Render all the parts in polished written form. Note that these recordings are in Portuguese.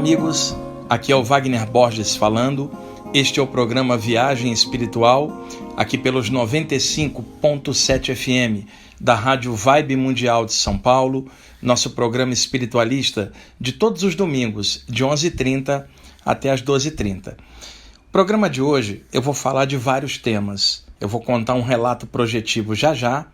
amigos, aqui é o Wagner Borges falando. Este é o programa Viagem Espiritual, aqui pelos 95.7 FM da Rádio Vibe Mundial de São Paulo, nosso programa espiritualista de todos os domingos, de 11h30 até as 12h30. O programa de hoje eu vou falar de vários temas. Eu vou contar um relato projetivo já,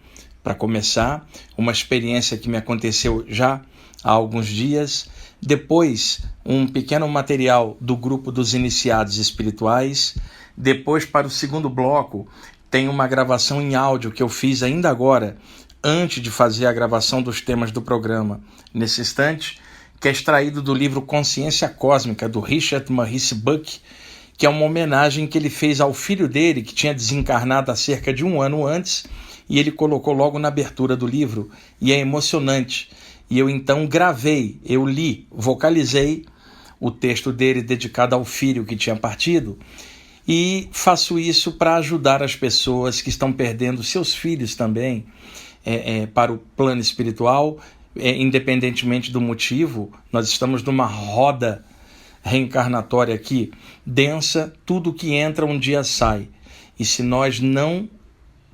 para começar, uma experiência que me aconteceu já há alguns dias. Depois, um pequeno material do grupo dos iniciados espirituais. Depois, para o segundo bloco, tem uma gravação em áudio que eu fiz ainda agora, antes de fazer a gravação dos temas do programa, nesse instante, que é extraído do livro Consciência Cósmica, do Richard Maurice Bucke, que é uma homenagem que ele fez ao filho dele, que tinha desencarnado há cerca de um ano antes, e ele colocou logo na abertura do livro, e é emocionante. E eu então gravei, eu li, vocalizei o texto dele dedicado ao filho que tinha partido, e faço isso para ajudar as pessoas que estão perdendo seus filhos também para o plano espiritual, independentemente do motivo. Nós estamos numa roda reencarnatória aqui, densa, tudo que entra um dia sai. E se nós não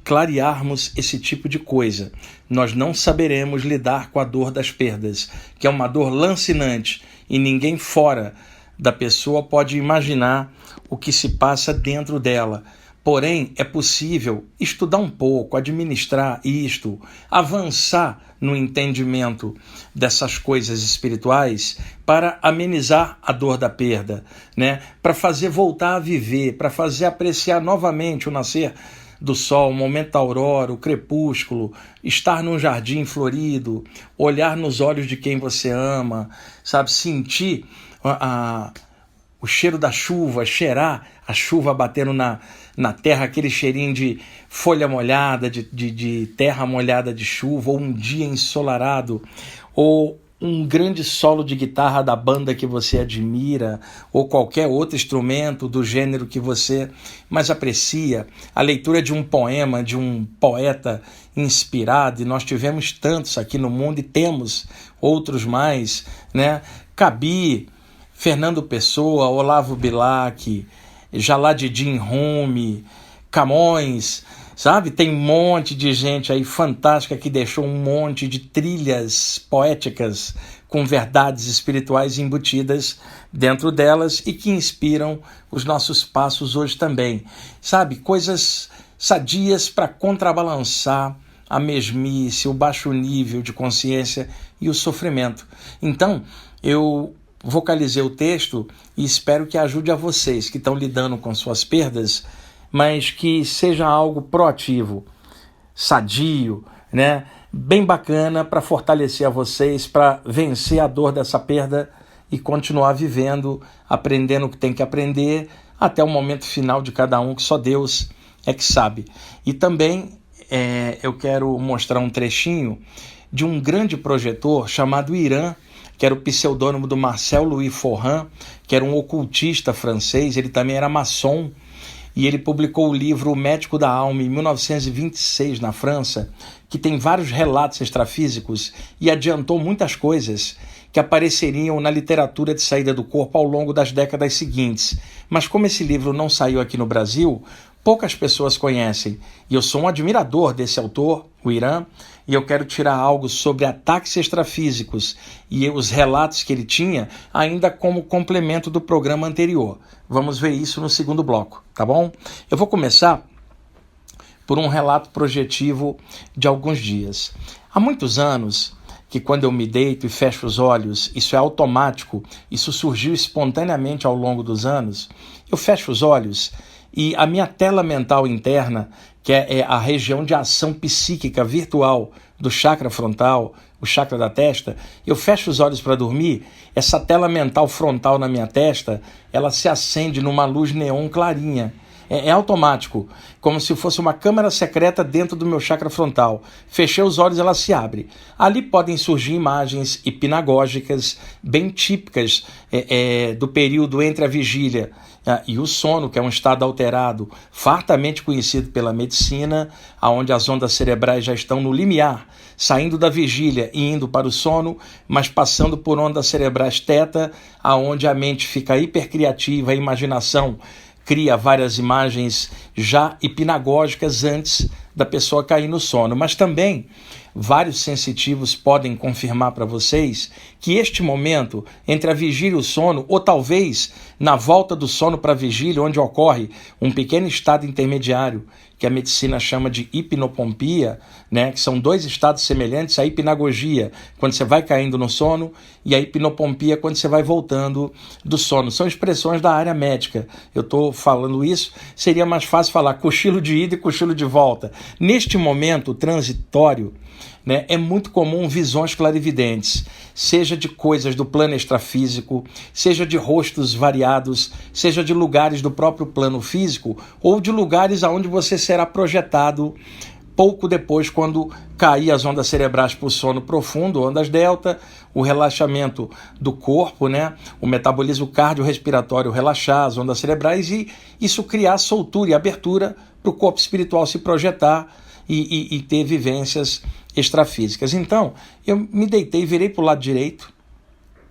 clarearmos esse tipo de coisa, nós não saberemos lidar com a dor das perdas, que é uma dor lancinante e ninguém fora da pessoa pode imaginar o que se passa dentro dela. Porém, é possível estudar um pouco, administrar isto, avançar no entendimento dessas coisas espirituais para amenizar a dor da perda, né? Para fazer voltar a viver, para fazer apreciar novamente o nascer do sol, o momento da aurora, o crepúsculo, estar num jardim florido, olhar nos olhos de quem você ama, sabe, sentir o cheiro da chuva, cheirar a chuva batendo na terra, aquele cheirinho de folha molhada, de terra molhada de chuva, ou um dia ensolarado, ou um grande solo de guitarra da banda que você admira, ou qualquer outro instrumento do gênero que você mais aprecia, a leitura de um poema, de um poeta inspirado, e nós tivemos tantos aqui no mundo e temos outros mais, né? Cabi, Fernando Pessoa, Olavo Bilac, Jalal-Din Rumi, Camões, sabe? Tem um monte de gente aí fantástica que deixou um monte de trilhas poéticas com verdades espirituais embutidas dentro delas e que inspiram os nossos passos hoje também. Sabe? Coisas sadias para contrabalançar a mesmice, o baixo nível de consciência e o sofrimento. Então, eu vocalizei o texto e espero que ajude a vocês que estão lidando com suas perdas, mas que seja algo proativo, sadio, né? Bem bacana para fortalecer a vocês, para vencer a dor dessa perda e continuar vivendo, aprendendo o que tem que aprender, até o momento final de cada um, que só Deus é que sabe. E também eu quero mostrar um trechinho de um grande projetor chamado Irã, que era o pseudônimo do Marcel Louis Forran, que era um ocultista francês, ele também era maçom, e ele publicou o livro O Médico da Alma em 1926 na França, que tem vários relatos extrafísicos e adiantou muitas coisas que apareceriam na literatura de saída do corpo ao longo das décadas seguintes. Mas como esse livro não saiu aqui no Brasil, poucas pessoas conhecem. E eu sou um admirador desse autor, o Irã, e eu quero tirar algo sobre ataques extrafísicos e os relatos que ele tinha, ainda como complemento do programa anterior. Vamos ver isso no segundo bloco, tá bom? Eu vou começar por um relato projetivo de alguns dias. Há muitos anos que quando eu me deito e fecho os olhos, isso é automático, isso surgiu espontaneamente ao longo dos anos, eu fecho os olhos e a minha tela mental interna, que é a região de ação psíquica virtual do chakra frontal, o chakra da testa, eu fecho os olhos para dormir, essa tela mental frontal na minha testa, ela se acende numa luz neon clarinha. É automático, como se fosse uma câmara secreta dentro do meu chakra frontal. Fechei os olhos, ela se abre. Ali podem surgir imagens hipnagógicas bem típicas do período entre a vigília e o sono, que é um estado alterado, fartamente conhecido pela medicina, onde as ondas cerebrais já estão no limiar, saindo da vigília e indo para o sono, mas passando por ondas cerebrais teta, aonde a mente fica hipercriativa, a imaginação cria várias imagens já hipnagógicas antes da pessoa cair no sono. Mas também vários sensitivos podem confirmar para vocês que este momento entre a vigília e o sono, ou talvez na volta do sono para a vigília, onde ocorre um pequeno estado intermediário, que a medicina chama de hipnopompia, né, que são dois estados semelhantes, a hipnagogia, quando você vai caindo no sono, e a hipnopompia, quando você vai voltando do sono. São expressões da área médica. Eu estou falando isso, seria mais fácil falar cochilo de ida e cochilo de volta. Neste momento transitório, né, é muito comum visões clarividentes, seja de coisas do plano extrafísico, seja de rostos variados, seja de lugares do próprio plano físico ou de lugares aonde você será projetado pouco depois, quando cair as ondas cerebrais para o sono profundo, ondas delta, o relaxamento do corpo, né? O metabolismo cardiorrespiratório relaxar, as ondas cerebrais, e isso criar soltura e abertura para o corpo espiritual se projetar e ter vivências extrafísicas. Então, eu me deitei, virei para o lado direito.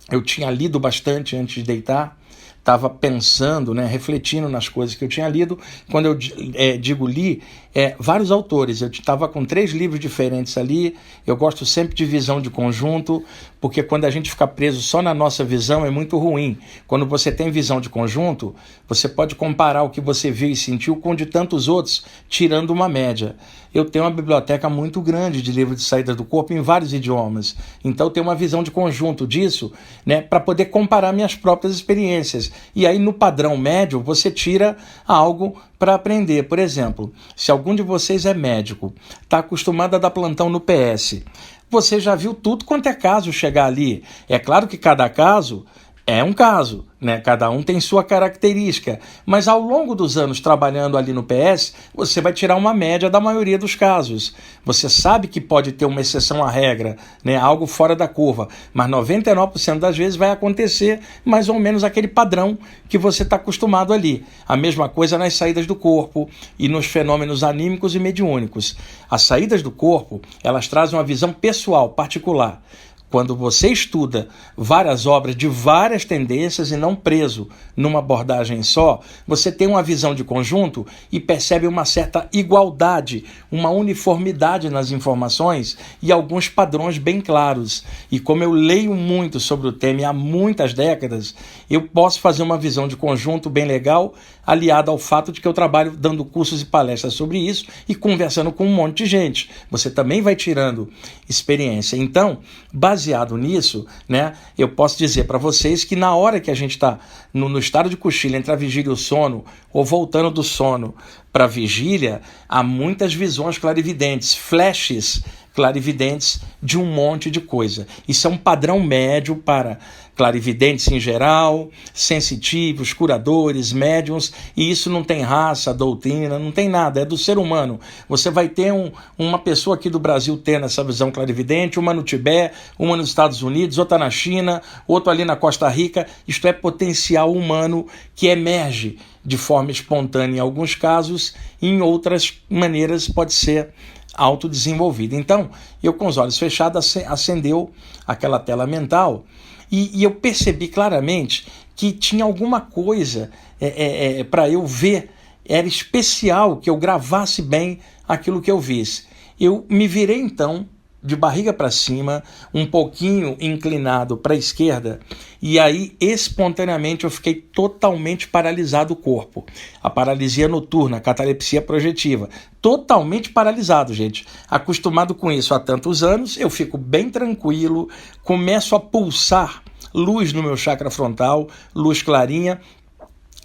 Eu tinha lido bastante antes de deitar, estava pensando, né, refletindo nas coisas que eu tinha lido. Quando eu digo li, vários autores. Eu estava com 3 livros diferentes ali. Eu gosto sempre de visão de conjunto, porque quando a gente fica preso só na nossa visão é muito ruim. Quando você tem visão de conjunto, você pode comparar o que você viu e sentiu com o de tantos outros, tirando uma média. Eu tenho uma biblioteca muito grande de livros de saída do corpo em vários idiomas. Então eu tenho uma visão de conjunto disso, né, para poder comparar minhas próprias experiências. E aí no padrão médio você tira algo para aprender. Por exemplo, se algum de vocês é médico, está acostumado a dar plantão no PS, você já viu tudo quanto é caso chegar ali. É claro que cada caso é um caso, né? Cada um tem sua característica, mas ao longo dos anos trabalhando ali no PS, você vai tirar uma média da maioria dos casos. Você sabe que pode ter uma exceção à regra, né? Algo fora da curva, mas 99% das vezes vai acontecer mais ou menos aquele padrão que você está acostumado ali. A mesma coisa nas saídas do corpo e nos fenômenos anímicos e mediúnicos. As saídas do corpo, elas trazem uma visão pessoal, particular. Quando você estuda várias obras de várias tendências e não preso numa abordagem só, você tem uma visão de conjunto e percebe uma certa igualdade, uma uniformidade nas informações e alguns padrões bem claros. E como eu leio muito sobre o tema há muitas décadas, eu posso fazer uma visão de conjunto bem legal, aliada ao fato de que eu trabalho dando cursos e palestras sobre isso e conversando com um monte de gente. Você também vai tirando experiência. Então, baseado nisso, né, eu posso dizer para vocês que na hora que a gente está no estado de cochilo, entre a vigília e o sono, ou voltando do sono para a vigília, há muitas visões clarividentes, flashes clarividentes de um monte de coisa. Isso é um padrão médio para clarividentes em geral, sensitivos, curadores, médiums, e isso não tem raça, doutrina, não tem nada, é do ser humano. Você vai ter uma pessoa aqui do Brasil tendo essa visão clarividente, uma no Tibete, uma nos Estados Unidos, outra na China, outra ali na Costa Rica. Isto é potencial humano que emerge de forma espontânea em alguns casos, e em outras maneiras pode ser autodesenvolvida. Então, eu com os olhos fechados acendeu aquela tela mental e eu percebi claramente que tinha alguma coisa para eu ver, era especial que eu gravasse bem aquilo que eu visse. Eu me virei então de barriga para cima, um pouquinho inclinado para a esquerda, e aí espontaneamente eu fiquei totalmente paralisado o corpo. A paralisia noturna, a catalepsia projetiva, totalmente paralisado, gente. Acostumado com isso há tantos anos, eu fico bem tranquilo, começo a pulsar luz no meu chakra frontal, luz clarinha,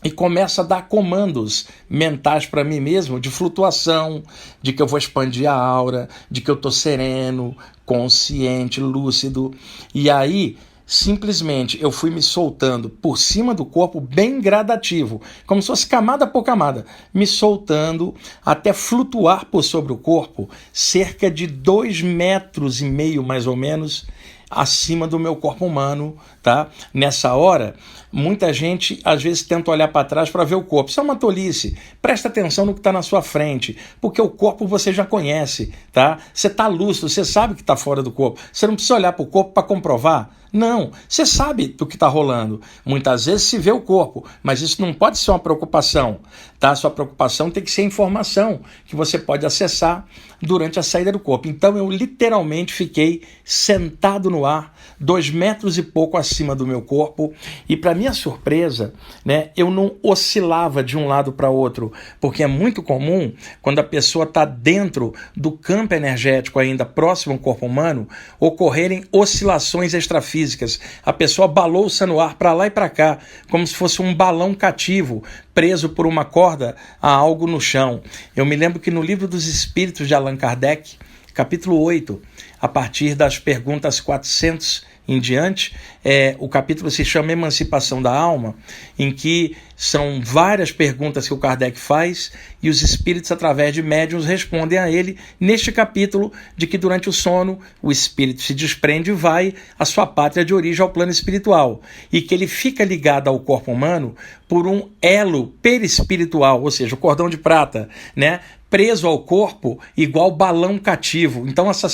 e começa a dar comandos mentais para mim mesmo de flutuação, de que eu vou expandir a aura, de que eu estou sereno, consciente, lúcido. E aí, simplesmente eu fui me soltando por cima do corpo, bem gradativo, como se fosse camada por camada, me soltando até flutuar por sobre o corpo, cerca de 2,5 metros mais ou menos, acima do meu corpo humano, tá? Nessa hora, muita gente às vezes tenta olhar para trás para ver o corpo. Isso é uma tolice. Presta atenção no que está na sua frente, porque o corpo você já conhece, tá? Você está lúcido, você sabe que está fora do corpo. Você não precisa olhar para o corpo para comprovar. Não, você sabe do que está rolando. Muitas vezes se vê o corpo, mas isso não pode ser uma preocupação, tá? Sua preocupação tem que ser a informação que você pode acessar durante a saída do corpo. Então eu literalmente fiquei sentado no ar, 2 metros e pouco acima do meu corpo, e para minha surpresa, né, eu não oscilava de um lado para outro, porque é muito comum quando a pessoa está dentro do campo energético ainda próximo ao corpo humano, ocorrerem oscilações extrafísicas. A pessoa balouça no ar para lá e para cá, como se fosse um balão cativo, preso por uma corda a algo no chão. Eu me lembro que no Livro dos Espíritos de Allan Kardec, capítulo 8, a partir das perguntas 400 em diante, o capítulo se chama Emancipação da Alma, em que são várias perguntas que o Kardec faz e os espíritos, através de médiuns, respondem a ele neste capítulo de que durante o sono o espírito se desprende e vai à sua pátria de origem, ao plano espiritual, e que ele fica ligado ao corpo humano por um elo perispiritual, ou seja, o cordão de prata, né? Preso ao corpo igual balão cativo. Então essa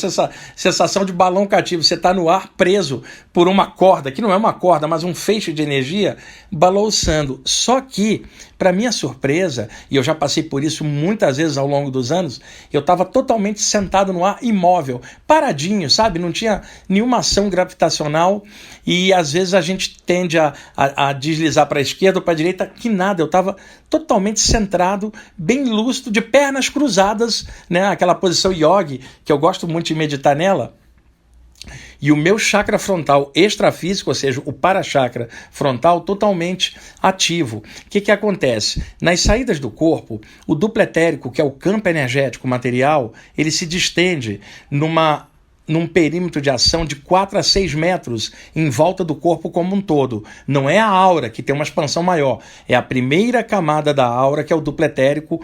sensação de balão cativo, você está no ar preso por uma corda, que não é uma corda, mas um feixe de energia balouçando. Só que, para minha surpresa, e eu já passei por isso muitas vezes ao longo dos anos, eu estava totalmente sentado no ar, imóvel, paradinho, sabe? Não tinha nenhuma ação gravitacional, e às vezes a gente tende a deslizar para a esquerda ou para a direita, que nada, eu estava totalmente centrado, bem lúcido, de pernas cruzadas, né? Aquela posição yogi, que eu gosto muito de meditar nela. E o meu chakra frontal extrafísico, ou seja, o para-chakra frontal, totalmente ativo. O que acontece? Nas saídas do corpo, o duplo etérico, que é o campo energético material, ele se distende num perímetro de ação de 4 a 6 metros em volta do corpo como um todo. Não é a aura, que tem uma expansão maior, é a primeira camada da aura, que é o duplo etérico,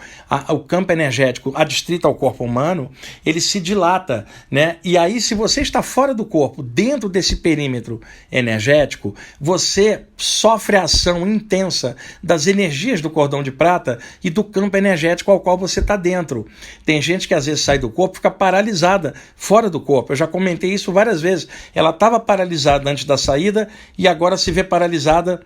o campo energético adstrito ao corpo humano, ele se dilata, né? E aí, se você está fora do corpo, dentro desse perímetro energético, você sofre a ação intensa das energias do cordão de prata e do campo energético ao qual você está dentro. Tem gente que às vezes sai do corpo e fica paralisada fora do corpo. Eu já comentei isso várias vezes. Ela estava paralisada antes da saída e agora se vê paralisada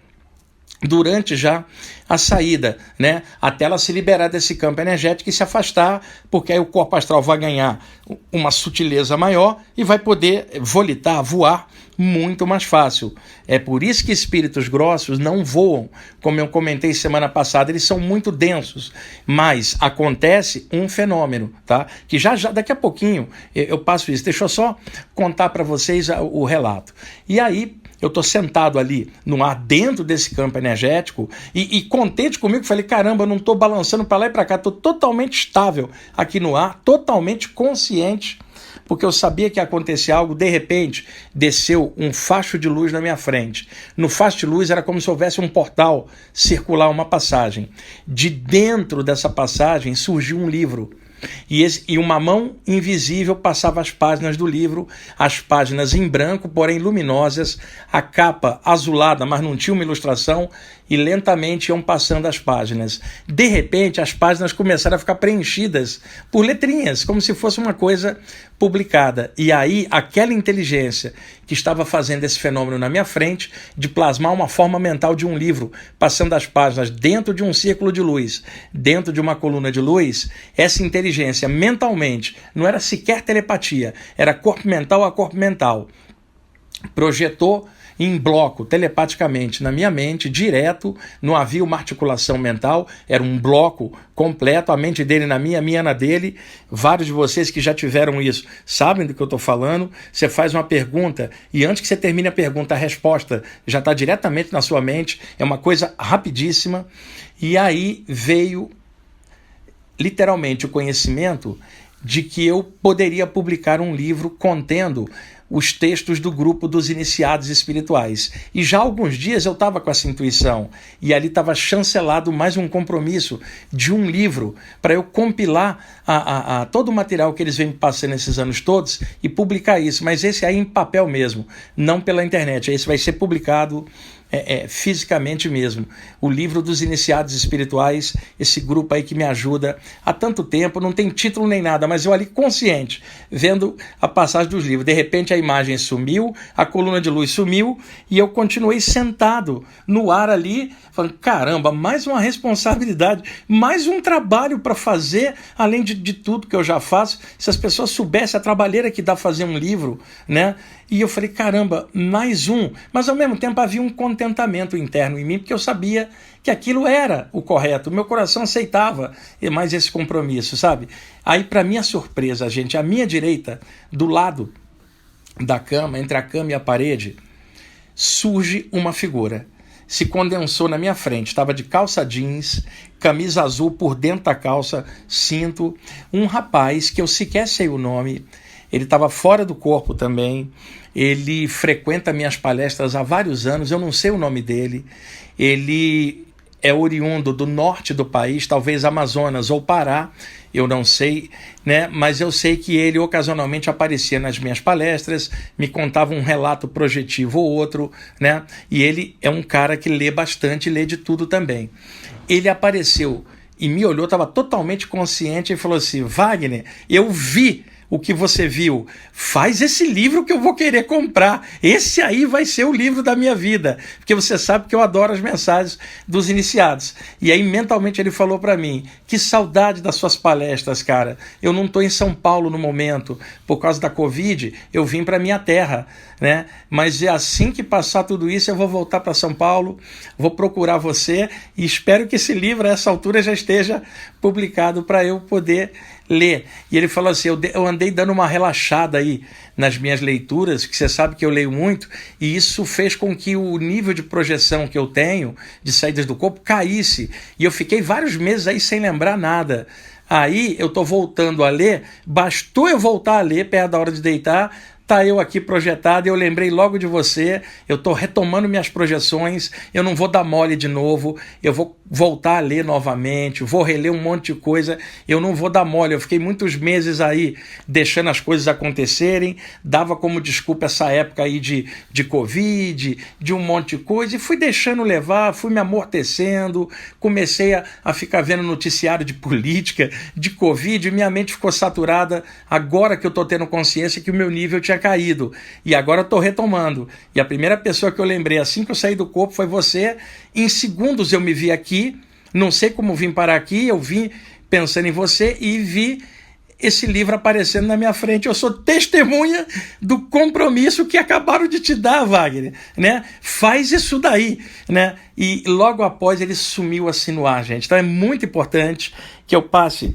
durante já a saída, né? Até ela se liberar desse campo energético e se afastar, porque aí o corpo astral vai ganhar uma sutileza maior e vai poder volitar, voar muito mais fácil. É por isso que espíritos grossos não voam, como eu comentei semana passada, eles são muito densos, mas acontece um fenômeno, tá? Que já daqui a pouquinho eu passo isso. Deixa eu só contar para vocês o relato. E aí eu estou sentado ali no ar, dentro desse campo energético, e contente comigo, falei, caramba, eu não estou balançando para lá e para cá, estou totalmente estável aqui no ar, totalmente consciente, porque eu sabia que ia acontecer algo. De repente, desceu um facho de luz na minha frente. No facho de luz era como se houvesse um portal circular, uma passagem. De dentro dessa passagem surgiu um livro. E uma mão invisível passava as páginas do livro, as páginas em branco, porém luminosas, a capa azulada, mas não tinha uma ilustração, e lentamente iam passando as páginas. De repente, as páginas começaram a ficar preenchidas por letrinhas, como se fosse uma coisa publicada. E aí, aquela inteligência que estava fazendo esse fenômeno na minha frente, de plasmar uma forma mental de um livro, passando as páginas dentro de um círculo de luz, dentro de uma coluna de luz, essa inteligência mentalmente, não era sequer telepatia, era corpo mental a corpo mental, projetou em bloco, telepaticamente, na minha mente, direto, não havia uma articulação mental, era um bloco completo, a mente dele na minha, a minha na dele. Vários de vocês que já tiveram isso sabem do que eu estou falando. Você faz uma pergunta e antes que você termine a pergunta, a resposta já está diretamente na sua mente, é uma coisa rapidíssima. E aí veio literalmente o conhecimento de que eu poderia publicar um livro contendo os textos do grupo dos iniciados espirituais. E já há alguns dias eu estava com essa intuição, e ali estava chancelado mais um compromisso de um livro para eu compilar todo o material que eles vêm passando esses anos todos e publicar isso, mas esse aí em papel mesmo, não pela internet. Esse vai ser publicado fisicamente mesmo. O livro dos iniciados espirituais, esse grupo aí que me ajuda há tanto tempo, não tem título nem nada, mas eu ali consciente, vendo a passagem dos livros. De repente a imagem sumiu, a coluna de luz sumiu e eu continuei sentado no ar ali, falando, caramba, mais uma responsabilidade, mais um trabalho para fazer, além de tudo que eu já faço. Se as pessoas soubessem a trabalheira que dá fazer um livro, né? E eu falei, caramba, mais um. Mas ao mesmo tempo havia um contentamento interno em mim, porque eu sabia que aquilo era o correto. Meu coração aceitava mais esse compromisso, sabe? Aí, para minha surpresa, gente, à minha direita, do lado da cama, entre a cama e a parede, surge uma figura. Se condensou na minha frente, estava de calça jeans, camisa azul por dentro da calça, cinto, um rapaz que eu sequer sei o nome. Ele estava fora do corpo também, ele frequenta minhas palestras há vários anos, eu não sei o nome dele, ele é oriundo do norte do país, talvez Amazonas ou Pará, eu não sei, né? Mas eu sei que ele ocasionalmente aparecia nas minhas palestras, me contava um relato projetivo ou outro, né? E ele é um cara que lê bastante, lê de tudo também. Ele apareceu e me olhou, estava totalmente consciente e falou assim, Wagner, eu vi o que você viu, faz esse livro que eu vou querer comprar, esse aí vai ser o livro da minha vida, porque você sabe que eu adoro as mensagens dos iniciados. E aí mentalmente ele falou para mim, que saudade das suas palestras, cara, eu não estou em São Paulo no momento, por causa da Covid, eu vim para minha terra, né? Mas é assim que passar tudo isso, eu vou voltar para São Paulo, vou procurar você e espero que esse livro a essa altura já esteja publicado para eu poder ler. E ele falou assim, eu andei dando uma relaxada aí nas minhas leituras, que você sabe que eu leio muito, e isso fez com que o nível de projeção que eu tenho, de saídas do corpo, caísse. E eu fiquei vários meses aí sem lembrar nada. Aí eu estou voltando a ler, bastou eu voltar a ler perto da hora de deitar, tá eu aqui projetado, eu lembrei logo de você, eu estou retomando minhas projeções, eu não vou dar mole de novo, eu vou voltar a ler novamente, vou reler um monte de coisa, eu não vou dar mole, eu fiquei muitos meses aí deixando as coisas acontecerem, dava como desculpa essa época aí de Covid, de um monte de coisa, e fui deixando levar, fui me amortecendo, comecei a ficar vendo noticiário de política, de Covid, e minha mente ficou saturada, agora que eu estou tendo consciência que o meu nível tinha caído, e agora estou retomando. E a primeira pessoa que eu lembrei assim que eu saí do corpo foi você. Em segundos eu me vi aqui, não sei como vim parar aqui, eu vim pensando em você e vi esse livro aparecendo na minha frente. Eu sou testemunha do compromisso que acabaram de te dar, Wagner, né? Faz isso daí, né? E logo após ele sumiu assim no ar, gente. Então é muito importante que eu passe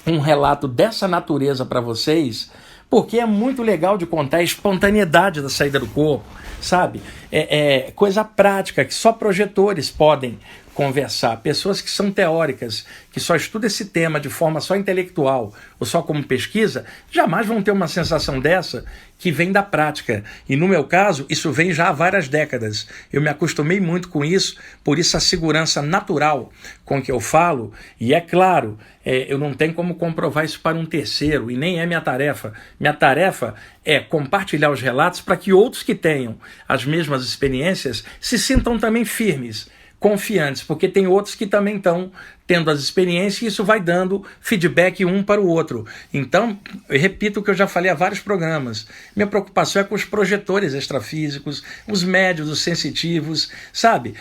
um relato dessa natureza para vocês, porque é muito legal de contar a espontaneidade da saída do corpo, sabe? É coisa prática que só projetores podem conversar. Pessoas que são teóricas, que só estudam esse tema de forma só intelectual ou só como pesquisa, jamais vão ter uma sensação dessa que vem da prática. E no meu caso, isso vem já há várias décadas. Eu me acostumei muito com isso, por isso a segurança natural com que eu falo, e é claro, eu não tenho como comprovar isso para um terceiro, e nem é minha tarefa. Minha tarefa é compartilhar os relatos para que outros que tenham as mesmas experiências se sintam também firmes, confiantes, porque tem outros que também estão tendo as experiências e isso vai dando feedback um para o outro. Então, eu repito o que eu já falei há vários programas, minha preocupação é com os projetores extrafísicos, os médios, os sensitivos, sabe?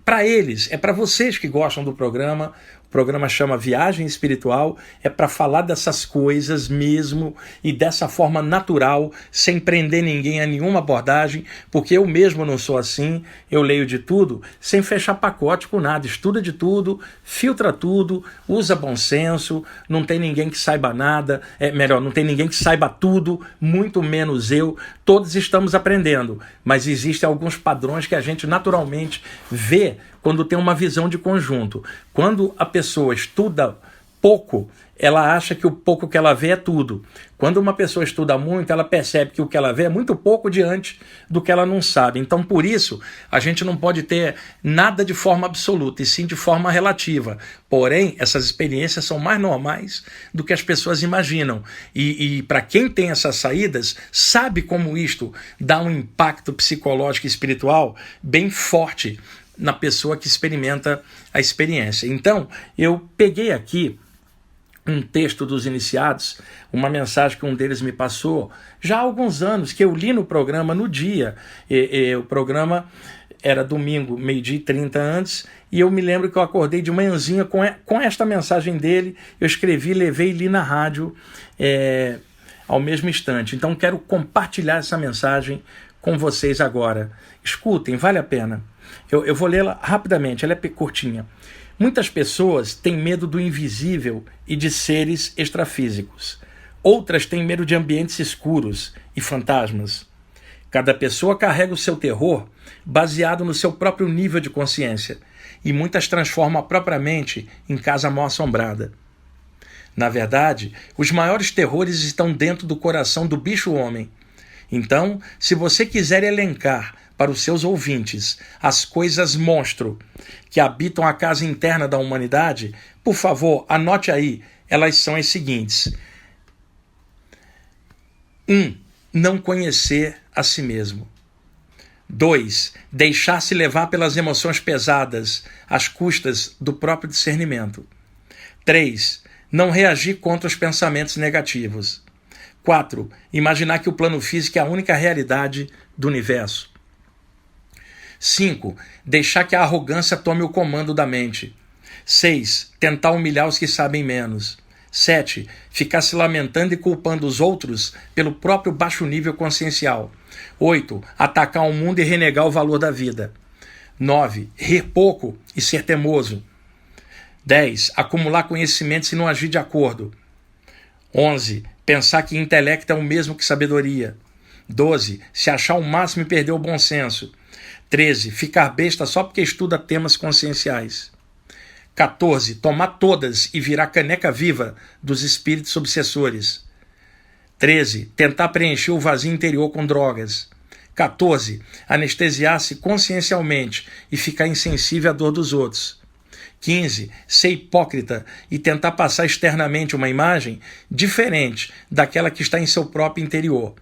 Para eles, é para vocês que gostam do programa. O programa chama Viagem Espiritual, é para falar dessas coisas mesmo e dessa forma natural, sem prender ninguém a nenhuma abordagem, porque eu mesmo não sou assim, eu leio de tudo, sem fechar pacote com nada, estuda de tudo, filtra tudo, usa bom senso, não tem ninguém que saiba nada, não tem ninguém que saiba tudo, muito menos eu, todos estamos aprendendo, mas existem alguns padrões que a gente naturalmente vê quando tem uma visão de conjunto. Quando a pessoa estuda pouco, ela acha que o pouco que ela vê é tudo. Quando uma pessoa estuda muito, ela percebe que o que ela vê é muito pouco diante do que ela não sabe. Então, por isso, a gente não pode ter nada de forma absoluta, e sim de forma relativa. Porém, essas experiências são mais normais do que as pessoas imaginam. E para quem tem essas saídas, sabe como isto dá um impacto psicológico e espiritual bem forte na pessoa que experimenta a experiência. Então, eu peguei aqui um texto dos iniciados, uma mensagem que um deles me passou já há alguns anos, que eu li no programa no dia. O programa era domingo, 12h30 antes, e eu me lembro que eu acordei de manhãzinha com esta mensagem dele, eu escrevi, levei e li na rádio ao mesmo instante. Então quero compartilhar essa mensagem com vocês agora. Escutem, vale a pena. Eu vou lê-la rapidamente, ela é curtinha. Muitas pessoas têm medo do invisível e de seres extrafísicos. Outras têm medo de ambientes escuros e fantasmas. Cada pessoa carrega o seu terror baseado no seu próprio nível de consciência, e muitas transformam a própria mente em casa mal assombrada. Na verdade, os maiores terrores estão dentro do coração do bicho-homem. Então, se você quiser elencar para os seus ouvintes as coisas monstro que habitam a casa interna da humanidade, por favor, anote aí, elas são as seguintes. 1. Não conhecer a si mesmo. 2. Deixar-se levar pelas emoções pesadas, às custas do próprio discernimento. 3. Não reagir contra os pensamentos negativos. 4. Imaginar que o plano físico é a única realidade do universo. 5. Deixar que a arrogância tome o comando da mente. 6. Tentar humilhar os que sabem menos. 7. Ficar se lamentando e culpando os outros pelo próprio baixo nível consciencial. 8. Atacar o mundo e renegar o valor da vida. 9. Rir pouco e ser teimoso. 10. Acumular conhecimentos e não agir de acordo. 11. Pensar que intelecto é o mesmo que sabedoria. 12. Se achar o máximo e perder o bom senso. 13. Ficar besta só porque estuda temas conscienciais. 14. Tomar todas e virar caneca viva dos espíritos obsessores. 13. Tentar preencher o vazio interior com drogas. 14. Anestesiar-se consciencialmente e ficar insensível à dor dos outros. 15. Ser hipócrita e tentar passar externamente uma imagem diferente daquela que está em seu próprio interior.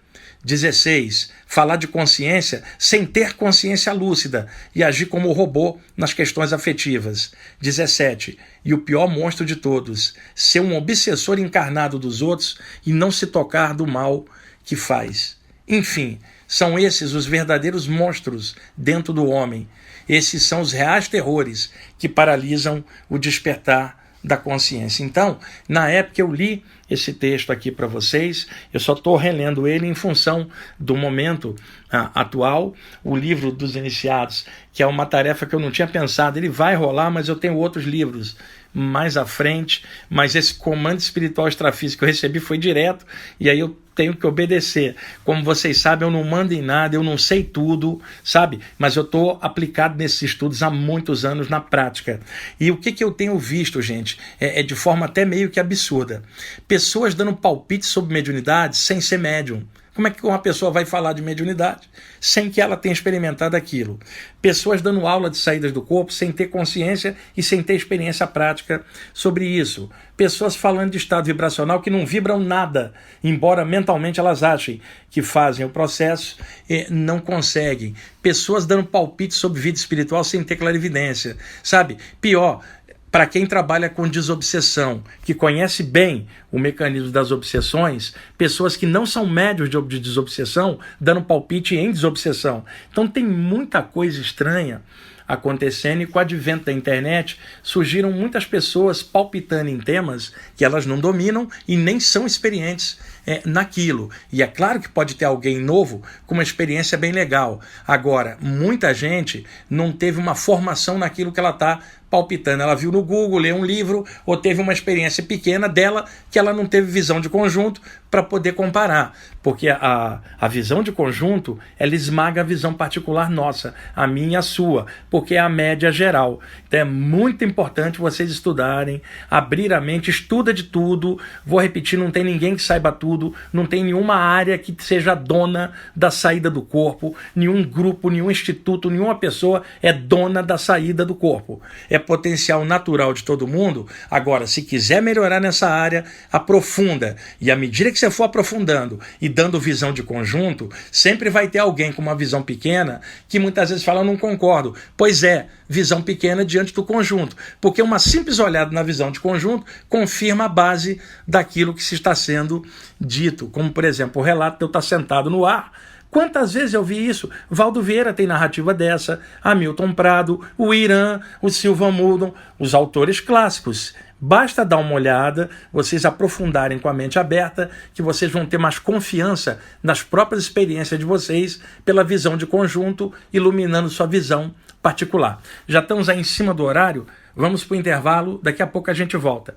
16. Falar de consciência sem ter consciência lúcida e agir como robô nas questões afetivas. 17. E o pior monstro de todos, ser um obsessor encarnado dos outros e não se tocar do mal que faz. Enfim, são esses os verdadeiros monstros dentro do homem. Esses são os reais terrores que paralisam o despertar da consciência. Então, na época eu li esse texto aqui para vocês, eu só estou relendo ele em função do momento atual. O livro dos iniciados, que é uma tarefa que eu não tinha pensado, ele vai rolar, mas eu tenho outros livros mais à frente, mas esse comando espiritual extrafísico que eu recebi foi direto, e aí eu tenho que obedecer. Como vocês sabem, eu não mando em nada, eu não sei tudo, sabe? Mas eu estou aplicado nesses estudos há muitos anos na prática. E o que eu tenho visto, gente, é de forma até meio que absurda. Pessoas dando palpite sobre mediunidade sem ser médium. Como é que uma pessoa vai falar de mediunidade sem que ela tenha experimentado aquilo? Pessoas dando aula de saídas do corpo sem ter consciência e sem ter experiência prática sobre isso. Pessoas falando de estado vibracional que não vibram nada, embora mentalmente elas achem que fazem o processo e não conseguem. Pessoas dando palpite sobre vida espiritual sem ter clarividência. Sabe? Pior, para quem trabalha com desobsessão, que conhece bem o mecanismo das obsessões, pessoas que não são médios de desobsessão, dando palpite em desobsessão. Então tem muita coisa estranha acontecendo, e com o advento da internet surgiram muitas pessoas palpitando em temas que elas não dominam e nem são experientes naquilo. E é claro que pode ter alguém novo com uma experiência bem legal. Agora, muita gente não teve uma formação naquilo que ela está palpitando. Ela viu no Google, leu um livro ou teve uma experiência pequena dela que ela não teve visão de conjunto para poder comparar. Porque a visão de conjunto, ela esmaga a visão particular nossa, a minha e a sua, porque é a média geral. Então é muito importante vocês estudarem, abrir a mente, estuda de tudo. Vou repetir, não tem ninguém que saiba tudo, não tem nenhuma área que seja dona da saída do corpo, nenhum grupo, nenhum instituto, nenhuma pessoa é dona da saída do corpo. É potencial natural de todo mundo. Agora, se quiser melhorar nessa área, aprofunda. E à medida que você for aprofundando e dando visão de conjunto, sempre vai ter alguém com uma visão pequena que muitas vezes fala, eu não concordo. Pois é, visão pequena diante do conjunto. Porque uma simples olhada na visão de conjunto confirma a base daquilo que se está sendo dito. Como, por exemplo, o relato de eu estar sentado no ar. Quantas vezes eu vi isso? Valdo Vieira tem narrativa dessa, Hamilton Prado, o Irã, o Silvan Muldon, os autores clássicos. Basta dar uma olhada, vocês aprofundarem com a mente aberta, que vocês vão ter mais confiança nas próprias experiências de vocês, pela visão de conjunto, iluminando sua visão particular. Já estamos aí em cima do horário, vamos para o intervalo, daqui a pouco a gente volta.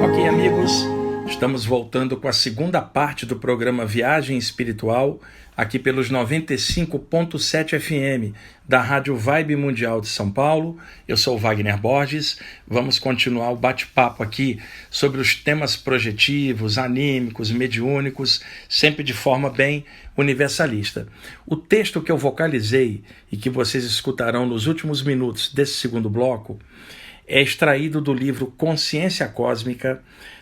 Ok, amigos, estamos voltando com a segunda parte do programa Viagem Espiritual, aqui pelos 95.7 FM da Rádio Vibe Mundial de São Paulo. Eu sou Wagner Borges. Vamos continuar o bate-papo aqui sobre os temas projetivos, anímicos, mediúnicos, sempre de forma bem universalista. O texto que eu vocalizei e que vocês escutarão nos últimos minutos desse segundo bloco é extraído do livro Consciência Cósmica,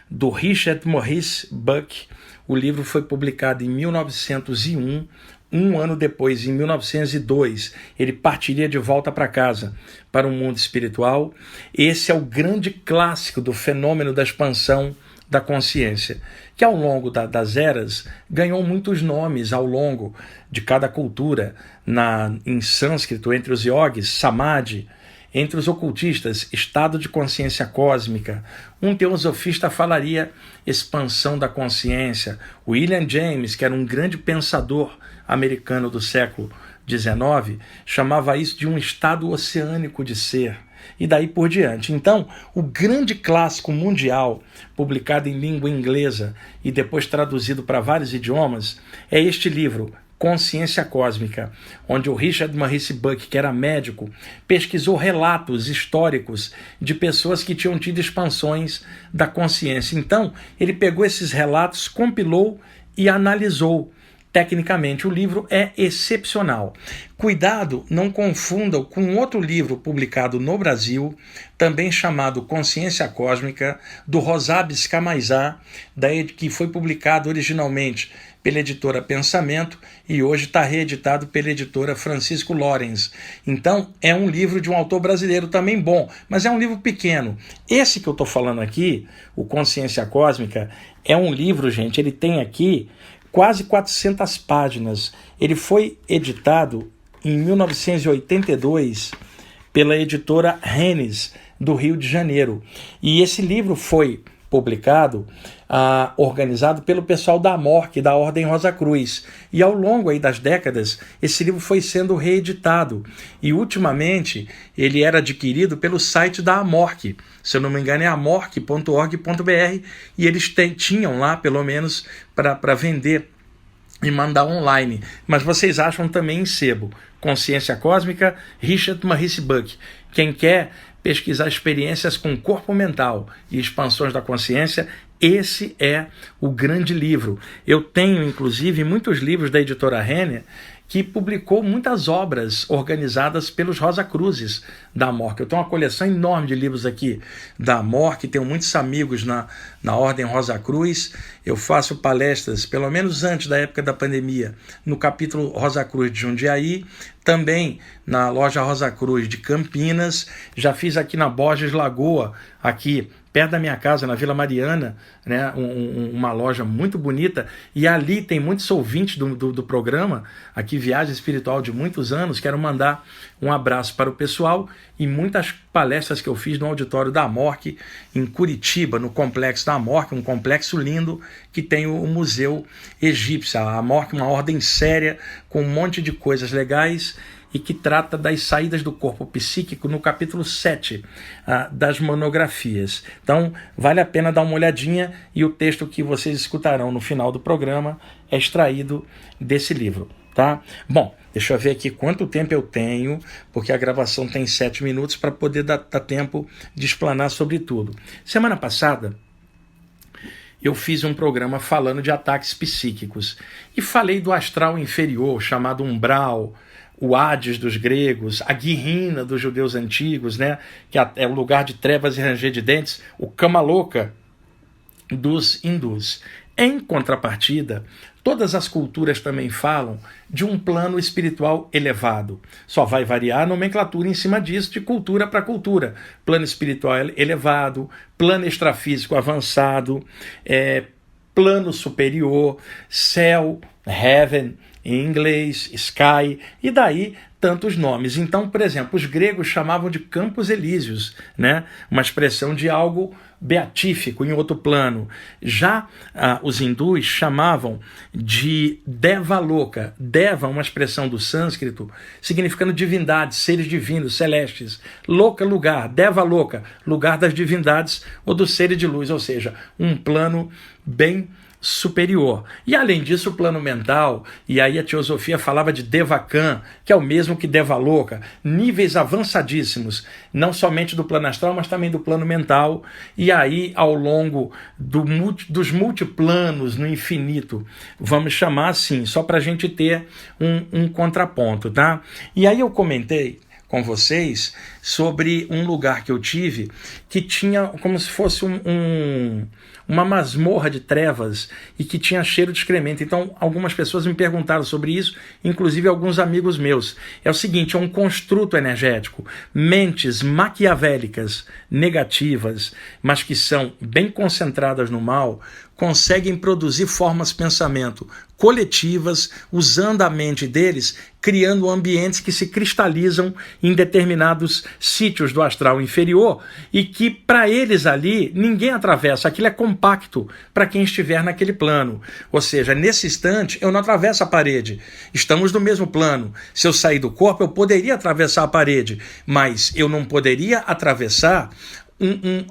do Richard Maurice Bucke. O livro foi publicado em 1901, um ano depois, em 1902, ele partiria de volta para casa, para o mundo espiritual. Esse é o grande clássico do fenômeno da expansão da consciência, que ao longo das eras ganhou muitos nomes ao longo de cada cultura. Em sânscrito, entre os yogis, samadhi; entre os ocultistas, estado de consciência cósmica. Um teosofista falaria expansão da consciência. William James, que era um grande pensador americano do século XIX, chamava isso de um estado oceânico de ser. E daí por diante. Então, o grande clássico mundial, publicado em língua inglesa e depois traduzido para vários idiomas, é este livro, Consciência Cósmica, onde o Richard Maurice Bucke, que era médico, pesquisou relatos históricos de pessoas que tinham tido expansões da consciência. Então, ele pegou esses relatos, compilou e analisou tecnicamente. O livro é excepcional. Cuidado, não confunda-o com outro livro publicado no Brasil, também chamado Consciência Cósmica, do Rosabes Camaizá, que foi publicado originalmente pela editora Pensamento e hoje está reeditado pela editora Francisco Lorenz. Então, é um livro de um autor brasileiro também bom, mas é um livro pequeno. Esse que eu estou falando aqui, o Consciência Cósmica, é um livro, gente, ele tem aqui quase 400 páginas. Ele foi editado em 1982 pela editora Rennes, do Rio de Janeiro. E esse livro foi publicado, organizado pelo pessoal da AMORC, da Ordem Rosa Cruz. E ao longo aí das décadas, esse livro foi sendo reeditado. E ultimamente, ele era adquirido pelo site da AMORC. Se eu não me engano, é amorc.org.br. E eles tinham lá, pelo menos, para vender e mandar online. Mas vocês acham também em sebo. Consciência Cósmica, Richard Maurice Bucke. Quem quer pesquisar experiências com o corpo mental e expansões da consciência, esse é o grande livro. Eu tenho, inclusive, muitos livros da editora Renner, que publicou muitas obras organizadas pelos Rosa Cruzes da AMORC. Eu tenho uma coleção enorme de livros aqui da AMORC, tenho muitos amigos na Ordem Rosa Cruz. Eu faço palestras, pelo menos antes da época da pandemia, no capítulo Rosa Cruz de Jundiaí, também na loja Rosa Cruz de Campinas. Já fiz aqui na Borges Lagoa, aqui perto da minha casa, na Vila Mariana, né, uma loja muito bonita, e ali tem muitos ouvintes do programa, aqui Viagem Espiritual de muitos anos. Quero mandar um abraço para o pessoal e muitas palestras que eu fiz no auditório da AMORC, em Curitiba, no complexo da AMORC, um complexo lindo que tem o Museu Egípcio. A AMORC, uma ordem séria, com um monte de coisas legais, e que trata das saídas do corpo psíquico no capítulo 7 das monografias. Então, vale a pena dar uma olhadinha, e o texto que vocês escutarão no final do programa é extraído desse livro. Tá? Bom, deixa eu ver aqui quanto tempo eu tenho, porque a gravação tem 7 minutos para poder dar tempo de explanar sobre tudo. Semana passada, eu fiz um programa falando de ataques psíquicos e falei do astral inferior, chamado umbral, o Hades dos gregos, a Guirrina dos judeus antigos, né? Que é o lugar de trevas e ranger de dentes, o Kama Loka dos hindus. Em contrapartida, todas as culturas também falam de um plano espiritual elevado. Só vai variar a nomenclatura em cima disso, de cultura para cultura. Plano espiritual elevado, plano extrafísico avançado, plano superior, céu, heaven, em inglês, sky, e daí tantos nomes. Então, por exemplo, os gregos chamavam de campos elíseos, né? Uma expressão de algo beatífico em outro plano. Já os hindus chamavam de Devaloka. Deva, uma expressão do sânscrito, significando divindades, seres divinos, celestes. Loka, lugar. Devaloka, lugar das divindades ou dos seres de luz, ou seja, um plano bem superior. E além disso, o plano mental, e aí a teosofia falava de Devakan, que é o mesmo que Devaloka, níveis avançadíssimos, não somente do plano astral, mas também do plano mental, e aí ao longo dos multiplanos no infinito, vamos chamar assim, só para a gente ter um contraponto, tá? E aí eu comentei com vocês sobre um lugar que eu tive que tinha como se fosse uma masmorra de trevas e que tinha cheiro de excremento. Então, algumas pessoas me perguntaram sobre isso, inclusive alguns amigos meus. É o seguinte, é um construto energético, mentes maquiavélicas, negativas, mas que são bem concentradas no mal, conseguem produzir formas de pensamento coletivas, usando a mente deles, criando ambientes que se cristalizam em determinados sítios do astral inferior e que, para eles ali, ninguém atravessa. Aquilo é compacto para quem estiver naquele plano. Ou seja, nesse instante, eu não atravesso a parede. Estamos no mesmo plano. Se eu sair do corpo, eu poderia atravessar a parede, mas eu não poderia atravessar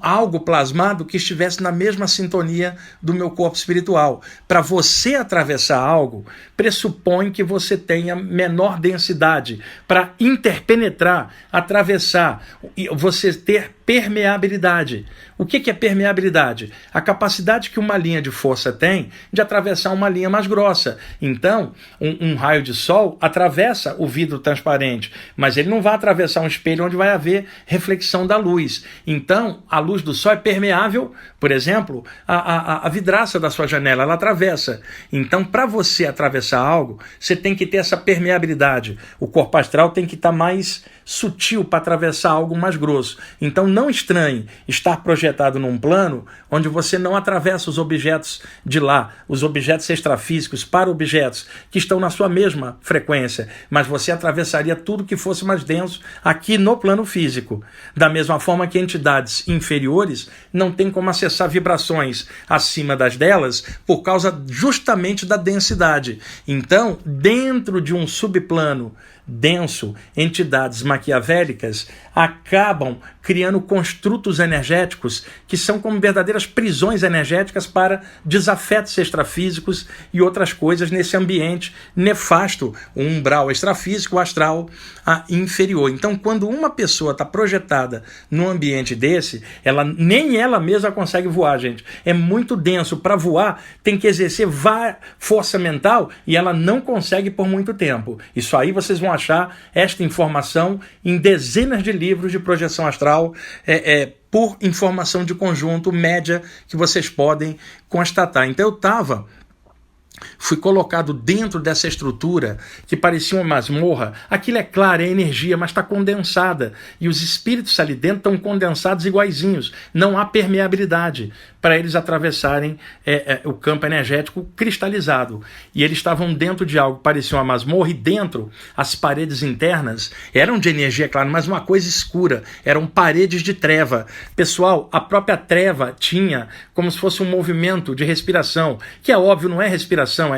algo plasmado que estivesse na mesma sintonia do meu corpo espiritual. Para você atravessar algo, pressupõe que você tenha menor densidade. Para interpenetrar, atravessar, você ter permeabilidade. O que é permeabilidade? A capacidade que uma linha de força tem de atravessar uma linha mais grossa. Então, um raio de sol atravessa o vidro transparente, mas ele não vai atravessar um espelho onde vai haver reflexão da luz. Então, a luz do sol é permeável, por exemplo, a vidraça da sua janela, ela atravessa. Então, para você atravessar algo, você tem que ter essa permeabilidade. O corpo astral tem que estar mais sutil para atravessar algo mais grosso. Então, não estranhe estar projetado num plano onde você não atravessa os objetos de lá, os objetos extrafísicos para objetos que estão na sua mesma frequência, mas você atravessaria tudo que fosse mais denso aqui no plano físico. Da mesma forma que entidades inferiores não têm como acessar vibrações acima das delas por causa justamente da densidade. Então, dentro de um subplano denso, entidades maquiavélicas acabam criando construtos energéticos que são como verdadeiras prisões energéticas para desafetos extrafísicos e outras coisas nesse ambiente nefasto, o umbral extrafísico, o astral inferior. Então, quando uma pessoa está projetada num ambiente desse, nem ela mesma consegue voar, gente. É muito denso. Para voar, tem que exercer força mental e ela não consegue por muito tempo. Isso aí vocês vão achar esta informação em dezenas de livros de projeção astral, por informação de conjunto média que vocês podem constatar. Então fui colocado dentro dessa estrutura que parecia uma masmorra. Aquilo é claro, é energia, mas está condensada. E os espíritos ali dentro estão condensados iguaizinhos. Não há permeabilidade para eles atravessarem o campo energético cristalizado. E eles estavam dentro de algo que parecia uma masmorra, e dentro as paredes internas eram de energia, claro, mas uma coisa escura. Eram paredes de treva. Pessoal, a própria treva tinha como se fosse um movimento de respiração, que é óbvio, não é respiração comparação,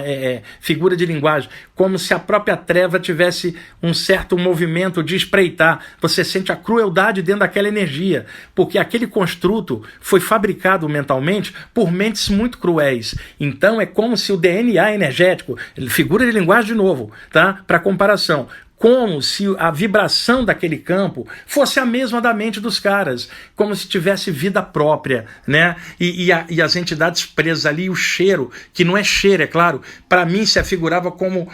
figura de linguagem, como se a própria treva tivesse um certo movimento de espreitar. Você sente a crueldade dentro daquela energia, porque aquele construto foi fabricado mentalmente por mentes muito cruéis. Então é como se o DNA energético, figura de linguagem de novo, tá? Para comparação, como se a vibração daquele campo fosse a mesma da mente dos caras, como se tivesse vida própria, né? E as entidades presas ali, o cheiro, que não é cheiro, é claro, para mim se afigurava como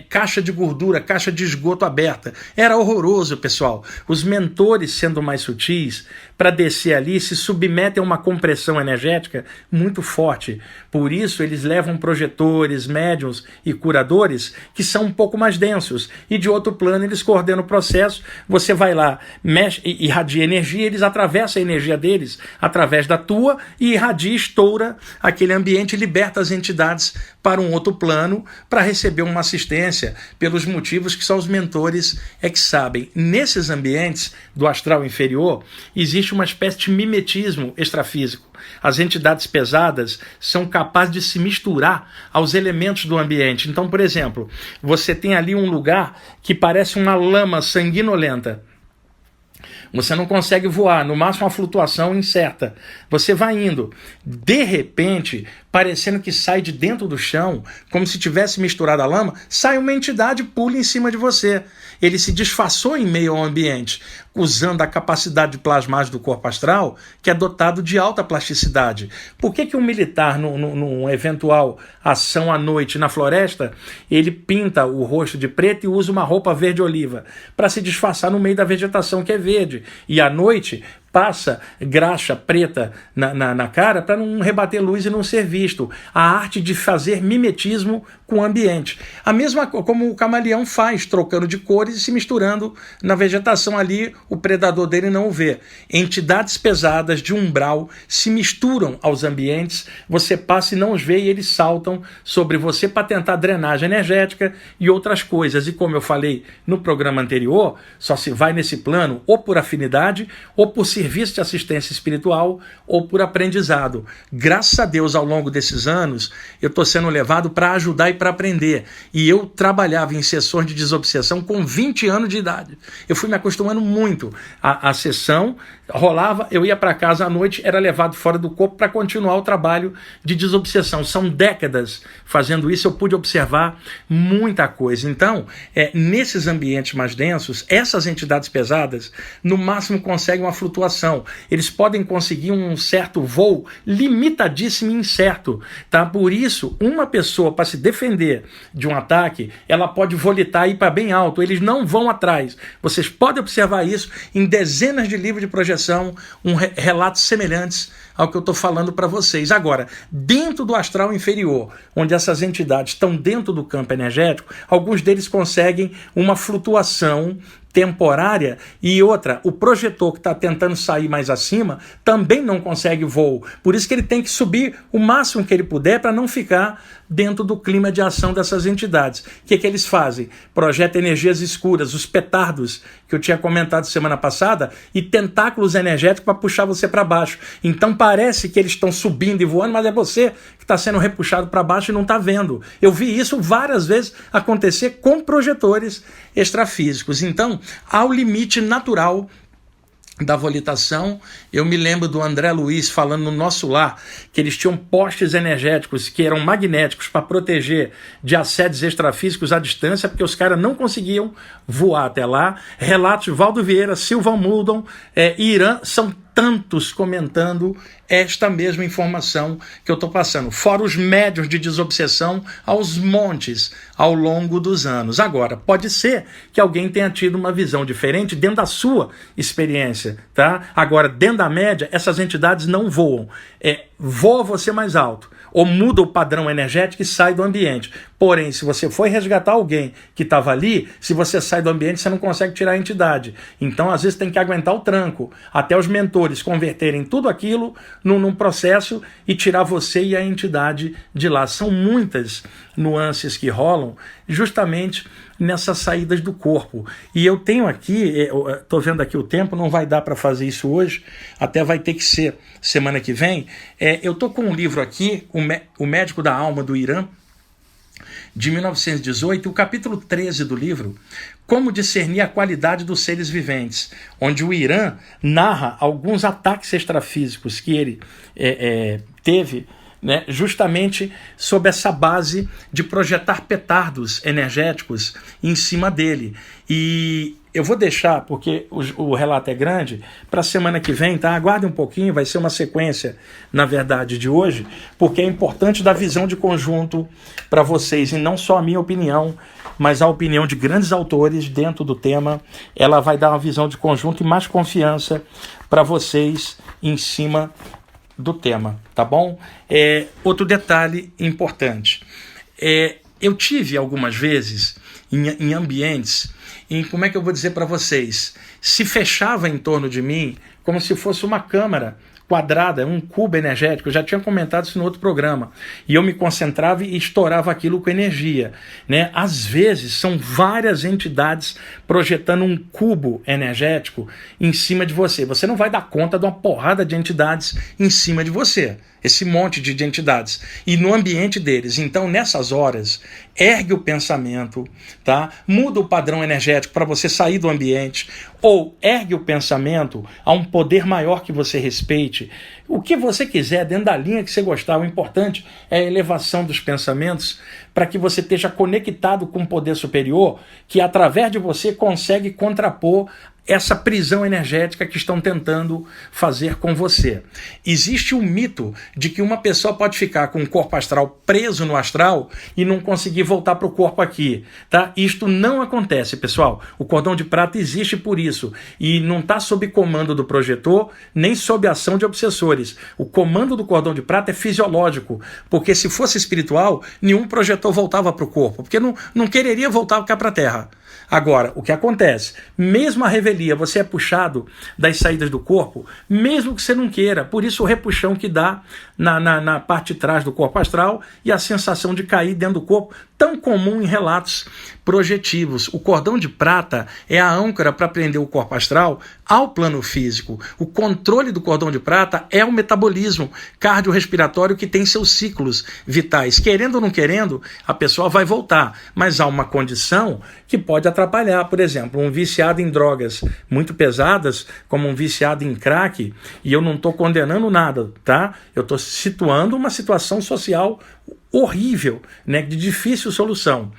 caixa de gordura, caixa de esgoto aberta. Era horroroso, pessoal. Os mentores, sendo mais sutis, para descer ali, se submetem a uma compressão energética muito forte. Por isso, eles levam projetores, médiuns e curadores que são um pouco mais densos. E de outro plano, eles coordenam o processo. Você vai lá, mexe, irradia energia, eles atravessam a energia deles através da tua e irradia, estoura aquele ambiente e liberta as entidades para um outro plano para receber uma assistência pelos motivos que só os mentores que sabem. Nesses ambientes do astral inferior, existe uma espécie de mimetismo extrafísico. As entidades pesadas são capazes de se misturar aos elementos do ambiente. Então, por exemplo, você tem ali um lugar que parece uma lama sanguinolenta. Você não consegue voar, no máximo uma flutuação incerta. Você vai indo. De repente, parecendo que sai de dentro do chão, como se tivesse misturado a lama, sai uma entidade e pula em cima de você. Ele se disfarçou em meio ao ambiente, usando a capacidade de plasmagem do corpo astral, que é dotado de alta plasticidade. Por que um militar, num eventual ação à noite na floresta, ele pinta o rosto de preto e usa uma roupa verde-oliva para se disfarçar no meio da vegetação que é verde? E à noite passa graxa preta na cara para não rebater luz e não ser visto. A arte de fazer mimetismo com o ambiente. A mesma como o camaleão faz, trocando de cores e se misturando na vegetação ali, o predador dele não o vê. Entidades pesadas de umbral se misturam aos ambientes, você passa e não os vê e eles saltam sobre você para tentar drenagem energética e outras coisas. E como eu falei no programa anterior, só se vai nesse plano ou por afinidade ou por serviço de assistência espiritual ou por aprendizado. Graças a Deus, ao longo desses anos, eu estou sendo levado para ajudar e para aprender. E eu trabalhava em sessões de desobsessão com 20 anos de idade. Eu fui me acostumando muito. A sessão rolava, eu ia para casa à noite, era levado fora do corpo para continuar o trabalho de desobsessão. São décadas fazendo isso, eu pude observar muita coisa. Então, nesses ambientes mais densos, essas entidades pesadas, no máximo conseguem uma flutuação. Eles podem conseguir um certo voo limitadíssimo e incerto. Tá? Por isso, uma pessoa, para se defender de um ataque, ela pode volitar e ir para bem alto. Eles não vão atrás. Vocês podem observar isso em dezenas de livros de projeção, relatos semelhantes ao que eu estou falando para vocês. Agora, dentro do astral inferior, onde essas entidades estão dentro do campo energético, alguns deles conseguem uma flutuação temporária e outra, o projetor que está tentando sair mais acima também não consegue voo. Por isso que ele tem que subir o máximo que ele puder para não ficar dentro do clima de ação dessas entidades. O que eles fazem? Projetam energias escuras, os petardos que eu tinha comentado semana passada e tentáculos energéticos para puxar você para baixo. Então parece que eles estão subindo e voando, mas é você que está sendo repuxado para baixo e não está vendo. Eu vi isso várias vezes acontecer com projetores extrafísicos. Então, há o limite natural da volitação. Eu me lembro do André Luiz falando no Nosso Lar que eles tinham postes energéticos que eram magnéticos para proteger de assédios extrafísicos à distância, porque os caras não conseguiam voar até lá. Relatos de Valdo Vieira, Silvan Muldon, Irã, são tantos comentando esta mesma informação que eu estou passando. Fora os médios de desobsessão aos montes ao longo dos anos. Agora, pode ser que alguém tenha tido uma visão diferente dentro da sua experiência, tá? Agora, dentro da média, essas entidades não voam. Voa você mais alto, ou muda o padrão energético e sai do ambiente. Porém, se você for resgatar alguém que estava ali, se você sai do ambiente, você não consegue tirar a entidade. Então, às vezes, tem que aguentar o tranco, até os mentores converterem tudo aquilo num processo e tirar você e a entidade de lá. São muitas nuances que rolam justamente nessas saídas do corpo. E eu tenho aqui, estou vendo aqui o tempo, não vai dar para fazer isso hoje, até vai ter que ser semana que vem. Eu estou com um livro aqui, O Médico da Alma, do Irã, de 1918, o capítulo 13 do livro, Como Discernir a Qualidade dos Seres Viventes, onde o Irã narra alguns ataques extrafísicos que ele teve, né, justamente sob essa base de projetar petardos energéticos em cima dele. E eu vou deixar, porque o relato é grande, para a semana que vem, tá? Aguardem um pouquinho, vai ser uma sequência, na verdade, de hoje, porque é importante dar visão de conjunto para vocês, e não só a minha opinião, mas a opinião de grandes autores dentro do tema. Ela vai dar uma visão de conjunto e mais confiança para vocês em cima do tema, tá bom? Outro detalhe importante. Eu tive algumas vezes em ambientes em, como é que eu vou dizer para vocês, se fechava em torno de mim como se fosse uma câmara quadrada, um cubo energético. Eu já tinha comentado isso no outro programa. E eu me concentrava e estourava aquilo com energia, né? Às vezes são várias entidades projetando um cubo energético em cima de você. Você não vai dar conta de uma porrada de entidades em cima de você. Esse monte de entidades. E no ambiente deles. Então, nessas horas, ergue o pensamento, tá? Muda o padrão energético para você sair do ambiente. Ou ergue o pensamento a um poder maior que você respeite. O que você quiser, dentro da linha que você gostar. O importante é a elevação dos pensamentos para que você esteja conectado com um poder superior que, através de você, consegue contrapor essa prisão energética que estão tentando fazer com você. Existe um mito de que uma pessoa pode ficar com o corpo astral preso no astral e não conseguir voltar para o corpo aqui, tá? Isto não acontece, pessoal. O cordão de prata existe por isso e não está sob comando do projetor nem sob ação de obsessores. O comando do cordão de prata é fisiológico, porque se fosse espiritual, nenhum projetor voltava para o corpo, porque não quereria voltar cá para a Terra. Agora, o que acontece? Mesmo a revelia, você é puxado das saídas do corpo, mesmo que você não queira. Por isso o repuxão que dá na parte de trás do corpo astral e a sensação de cair dentro do corpo, tão comum em relatos projetivos. O cordão de prata é a âncora para prender o corpo astral ao plano físico. O controle do cordão de prata é o metabolismo cardiorrespiratório que tem seus ciclos vitais. Querendo ou não querendo, a pessoa vai voltar, mas há uma condição que pode atrapalhar. Por exemplo, um viciado em drogas muito pesadas, como um viciado em crack, e eu não estou condenando nada, tá? Eu estou situando uma situação social horrível, né, de difícil solução.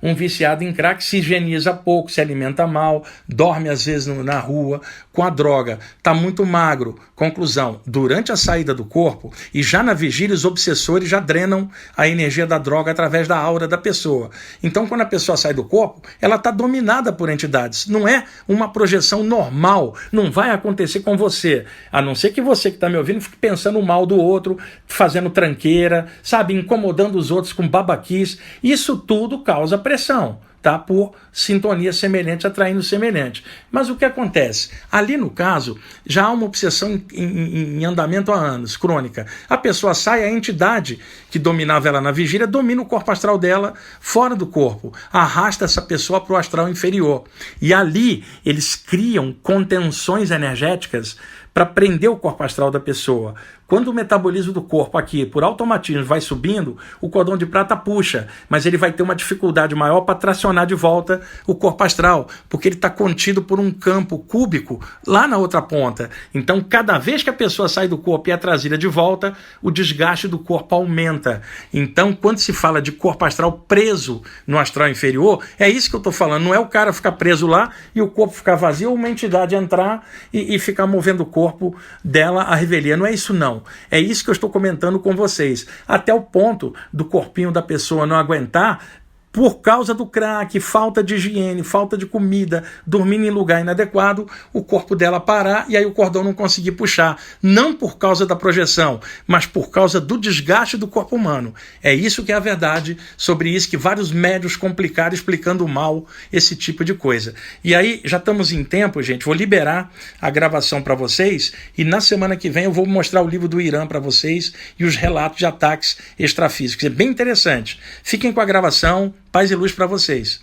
Um viciado em crack se higieniza pouco, se alimenta mal, dorme às vezes na rua, com a droga, está muito magro. Conclusão, durante a saída do corpo e já na vigília, os obsessores já drenam a energia da droga através da aura da pessoa. Então, quando a pessoa sai do corpo, ela está dominada por entidades. Não é uma projeção normal, não vai acontecer com você, a não ser que você que está me ouvindo fique pensando mal do outro, fazendo tranqueira, sabe, incomodando os outros com babaquice. Isso tudo causa pressão, tá? Por sintonia semelhante, atraindo semelhante. Mas o que acontece? Ali no caso, já há uma obsessão em andamento há anos, crônica. A pessoa sai, a entidade que dominava ela na vigília domina o corpo astral dela fora do corpo, arrasta essa pessoa para o astral inferior. E ali eles criam contenções energéticas para prender o corpo astral da pessoa. Quando o metabolismo do corpo aqui, por automatismo, vai subindo, o cordão de prata puxa, mas ele vai ter uma dificuldade maior para tracionar de volta o corpo astral, porque ele está contido por um campo cúbico lá na outra ponta. Então, cada vez que a pessoa sai do corpo e é trazida de volta, o desgaste do corpo aumenta. Então, quando se fala de corpo astral preso no astral inferior, é isso que eu estou falando. Não é o cara ficar preso lá e o corpo ficar vazio, ou uma entidade entrar e ficar movendo o corpo dela à revelia. Não é isso, não. É isso que eu estou comentando com vocês. Até o ponto do corpinho da pessoa não aguentar, por causa do crack, falta de higiene, falta de comida, dormindo em lugar inadequado, o corpo dela parar e aí o cordão não conseguir puxar. Não por causa da projeção, mas por causa do desgaste do corpo humano. É isso que é a verdade, sobre isso que vários médios complicaram explicando mal esse tipo de coisa. E aí, já estamos em tempo, gente, vou liberar a gravação para vocês e na semana que vem eu vou mostrar o livro do Irã para vocês e os relatos de ataques extrafísicos. É bem interessante. Fiquem com a gravação. Paz e luz para vocês.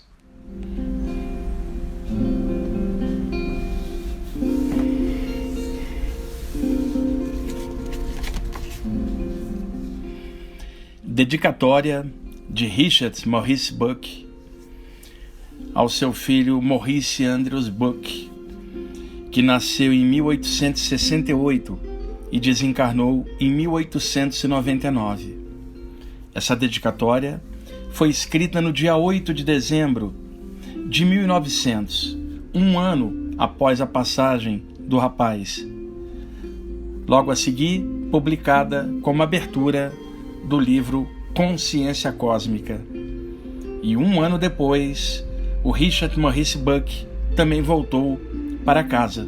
Dedicatória de Richard Maurice Bucke ao seu filho Maurice Andrews Bucke, que nasceu em 1868 e desencarnou em 1899. Essa dedicatória foi escrita no dia 8 de dezembro de 1900, um ano após a passagem do rapaz. Logo a seguir, publicada como abertura do livro Consciência Cósmica. E um ano depois, o Richard Maurice Bucke também voltou para casa.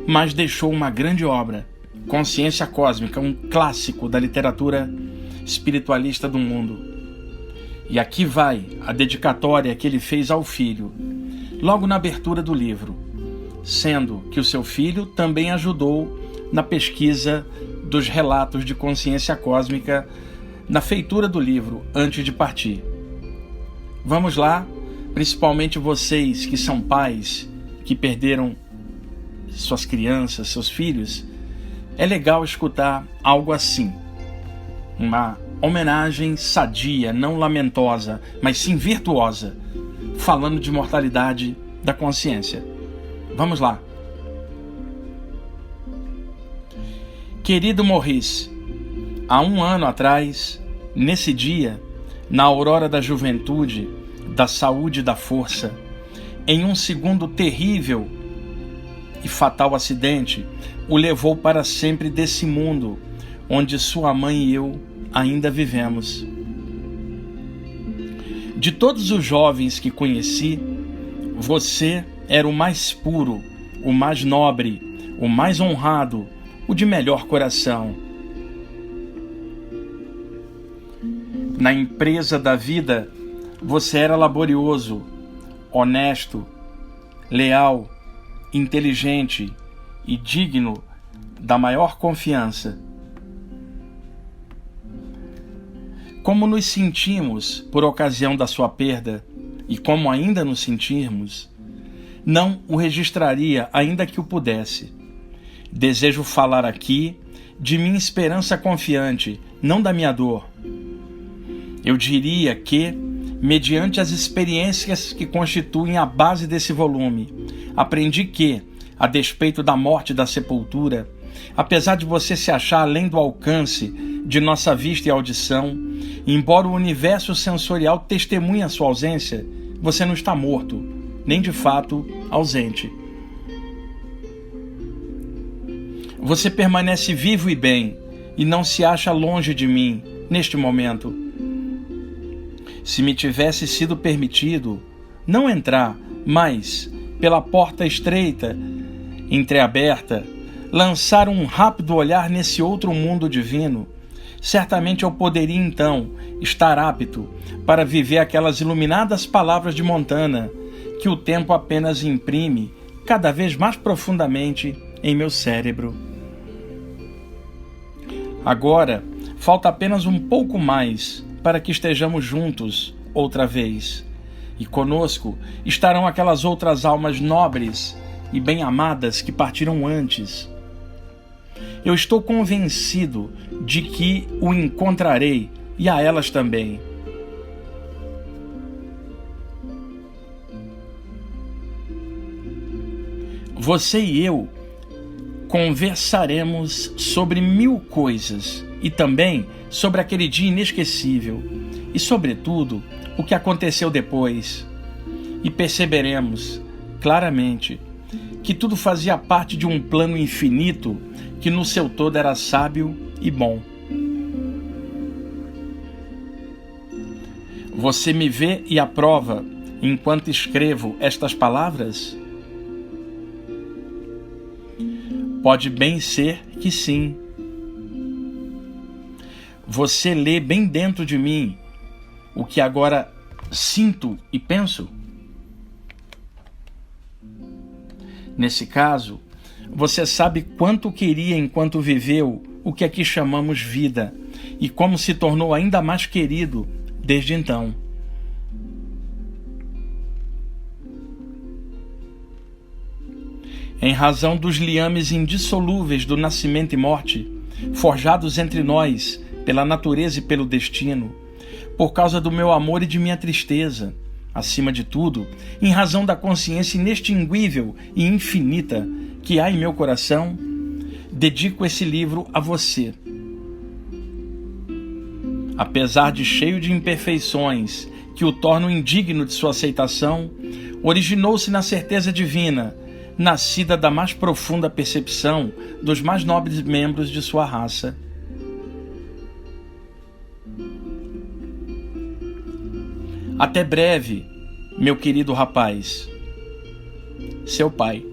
Mas deixou uma grande obra, Consciência Cósmica, um clássico da literatura espiritualista do mundo. E aqui vai a dedicatória que ele fez ao filho, logo na abertura do livro, sendo que o seu filho também ajudou na pesquisa dos relatos de consciência cósmica na feitura do livro antes de partir. Vamos lá, principalmente vocês que são pais, que perderam suas crianças, seus filhos, é legal escutar algo assim, uma homenagem sadia, não lamentosa, mas sim virtuosa, falando de mortalidade da consciência. Vamos lá. Querido Maurice, há um ano atrás, nesse dia, na aurora da juventude, da saúde e da força, em um segundo terrível e fatal acidente, o levou para sempre desse mundo, onde sua mãe e eu ainda vivemos. De todos os jovens que conheci, você era o mais puro, o mais nobre, o mais honrado, o de melhor coração. Na empresa da vida, você era laborioso, honesto, leal, inteligente e digno da maior confiança. Como nos sentimos por ocasião da sua perda, e como ainda nos sentirmos, não o registraria ainda que o pudesse. Desejo falar aqui de minha esperança confiante, não da minha dor. Eu diria que, mediante as experiências que constituem a base desse volume, aprendi que, a despeito da morte e da sepultura, apesar de você se achar além do alcance de nossa vista e audição, embora o universo sensorial testemunhe a sua ausência, você não está morto, nem de fato ausente. Você permanece vivo e bem, e não se acha longe de mim, neste momento. Se me tivesse sido permitido não entrar, mas, pela porta estreita, entreaberta, lançar um rápido olhar nesse outro mundo divino, certamente eu poderia então estar apto para viver aquelas iluminadas palavras de Montana que o tempo apenas imprime cada vez mais profundamente em meu cérebro. Agora, falta apenas um pouco mais para que estejamos juntos outra vez. E conosco estarão aquelas outras almas nobres e bem-amadas que partiram antes. Eu estou convencido de que o encontrarei, e a elas também. Você e eu conversaremos sobre 1000 coisas e também sobre aquele dia inesquecível e, sobretudo, o que aconteceu depois. E perceberemos claramente que tudo fazia parte de um plano infinito que no seu todo era sábio e bom. Você me vê e aprova enquanto escrevo estas palavras? Pode bem ser que sim. Você lê bem dentro de mim o que agora sinto e penso? Nesse caso, você sabe quanto queria enquanto viveu o que aqui chamamos vida e como se tornou ainda mais querido desde então. Em razão dos liames indissolúveis do nascimento e morte, forjados entre nós pela natureza e pelo destino, por causa do meu amor e de minha tristeza. Acima de tudo, em razão da consciência inextinguível e infinita que há em meu coração, dedico esse livro a você. Apesar de cheio de imperfeições que o tornam indigno de sua aceitação, originou-se na certeza divina, nascida da mais profunda percepção dos mais nobres membros de sua raça. Até breve, meu querido rapaz. Seu pai.